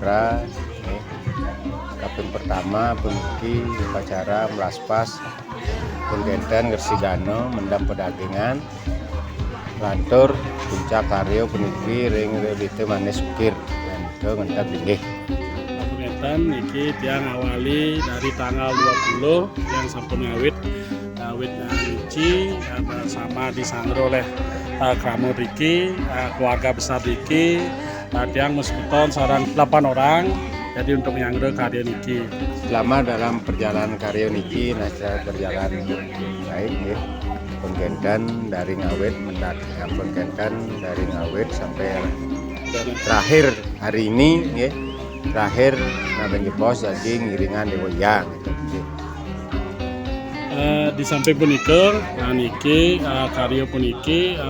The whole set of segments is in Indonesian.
upacara kaping pertama puniki upacara melaspas penggantian Gersigano mendam pedagangan lantur puncak karyo puniki ring relite manis ukir dan ke ngentak linggih. Penggantian niki tiang awali dari tanggal 20 yang sampun ngawit nyuci bersama disangro oleh keramu Riki, keluarga besar Riki, tiang mesbeton sarang 8 orang. Jadi untuk nyangre karya niki. Selama dalam perjalanan karya niki nasa berjalan baik ya. Penggantian dari ngawit penggantian dari ngawit sampai terakhir hari ini ya. Terakhir nabeng pos lagi ngiringan di wayang gitu. Di samping punika niki karya puniki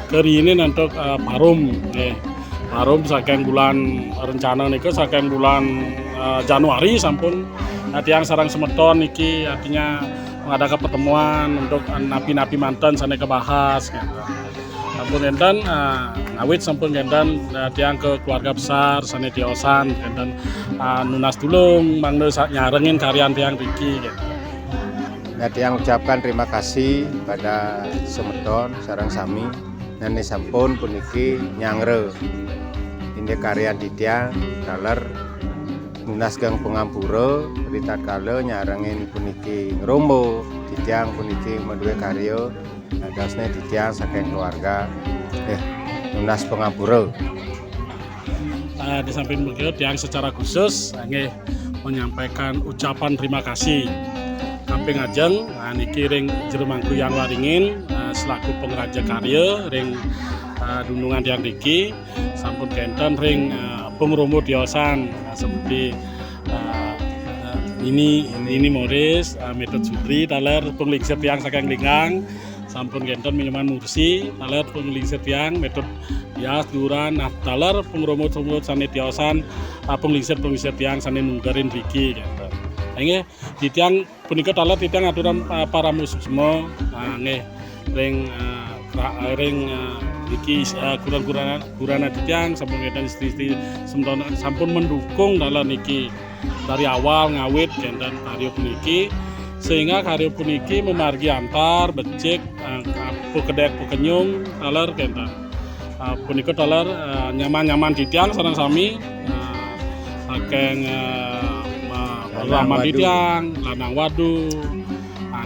kerine untuk parum nggih. Parum saking bulan rencana niku saking bulan Januari sampun tiang sarang semeton niki artinya mengadakan pertemuan untuk napi-napi mantan sane kebahas gitu. Sampun enten ngawit sampun enten tiang ke keluarga besar sane diosan enten nunas tulung mangde nyarengin karyan tiang Riki gitu. Nah, tiang ucapkan terima kasih pada semeton sarang sami nani sampun puniki nyangre ini karya ditiang kaler nunas gang pengampura rita kale nyarengin puniki ngerombo ditiang puniki medue karyo adasnya ditiang saking keluarga nunas pengampura. Di samping begitu tiang secara khusus nggih menyampaikan ucapan terima kasih kaping ajeng niki ring jero mangku yang waringin selaku pengraja karya ring dunungan tiang Riki sampun kenten ring pengrumur diosan seperti ini Morris, Metode Sudri, taler penglingsir tiang saking linggang sampun kenten minuman mursi, taler penglingsir tiang Metode Dias Duran, nah taler pengrumur sane diosan penglingsir tiang sane nunggarin Riki gitu. Nggih di tiang punika taler tiang aturan para musuh semua nggih ring iki kurang tiang sampun ngeten istri sampun mendukung dalam niki dari awal ngawit dan karya puniki sehingga karya puniki memargi antar becik pukedek pukenyung taler kenten punika taler nyaman di tiang sareng sami saking Laman di tiang lanang wadu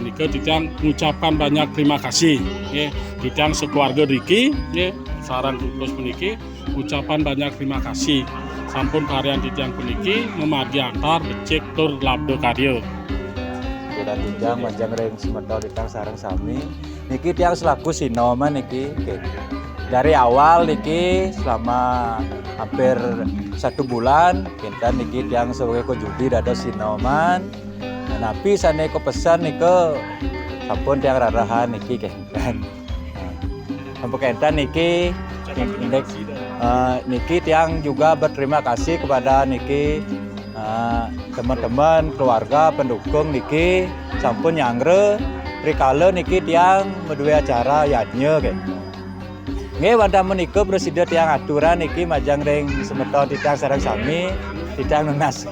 nika ditiang mengucapkan banyak terima kasih ya ditiang sekeluarga Riki ya sarang tulus puniki ucapan banyak terima kasih sampun karyan ditiang puniki memargi antar becik tur labdo karya kuda tunjang manjang ring semeton ditiang sarang sami niki tiang selaku sinoman niki dari awal niki selama hampir 1 bulan kita niki tiang sebagai kojudi dados sinoman napi sane ko pesan niko sampun tiang rarahan niki kenten. Sampun kenten niki tiang juga berterima kasih kepada niki teman-teman keluarga pendukung niki sampun nyangre rikala niki tiang medue acara yadnya gitu. Nggih wanda menika presiden tiang aturan niki majang ring semeton tiang sareng sami tiang nunas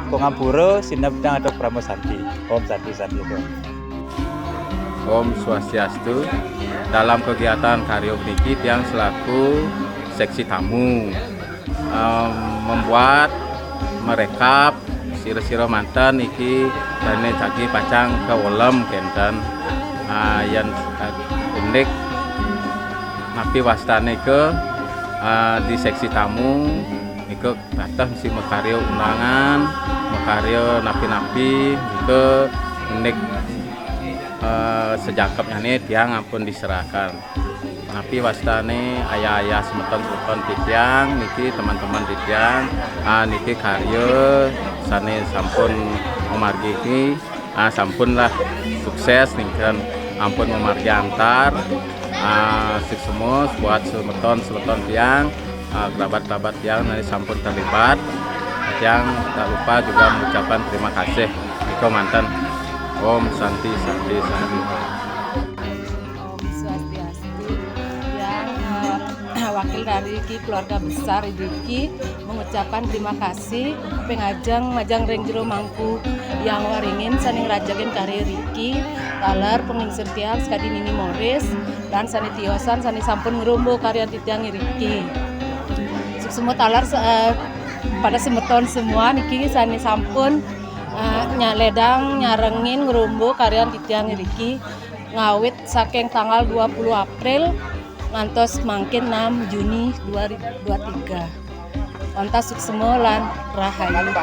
pengampura sinap tiang atau pramosanti. Om Santi itu. Om Swastiastu. Dalam kegiatan karya niki tiang selaku seksi tamu membuat merekap siro-siro mantan iki dane cagi pacang ke wolem kenten yang unik napi wastane ke di seksi tamu iku batah mesti mekaryo undangan mekaryo napi-napi iku unik sejangkepnya nih tiang ampun diserahkan napi wastane ayah-ayah semeton tiang niki teman-teman tiang niki karyo sane sampun memargi sampun lah sukses nih kan ampun memargi antar semua buat semeton tiang kerabat-kerabat tiang nanti sampun terlibat tiang tak lupa juga mengucapkan terima kasih Iko mantan Om Santi. Swastiastu yang wakil dari keluarga besar Riki mengucapkan terima kasih pengajang majang reng jero mangku yang waringin saning rajagen karya Riki talar pengingsir tiang sekadi Nini Morris dan sani tiosan sani sampun ngerumbo karya titiang Riki semua talar pada semeton semua niki sani sampun nyaledang nyarengin ngerumbo karya titiang Riki ngawit saking tanggal 20 April ngantos mangkin 6 Juni 2023. Ontas semua lan rahayu.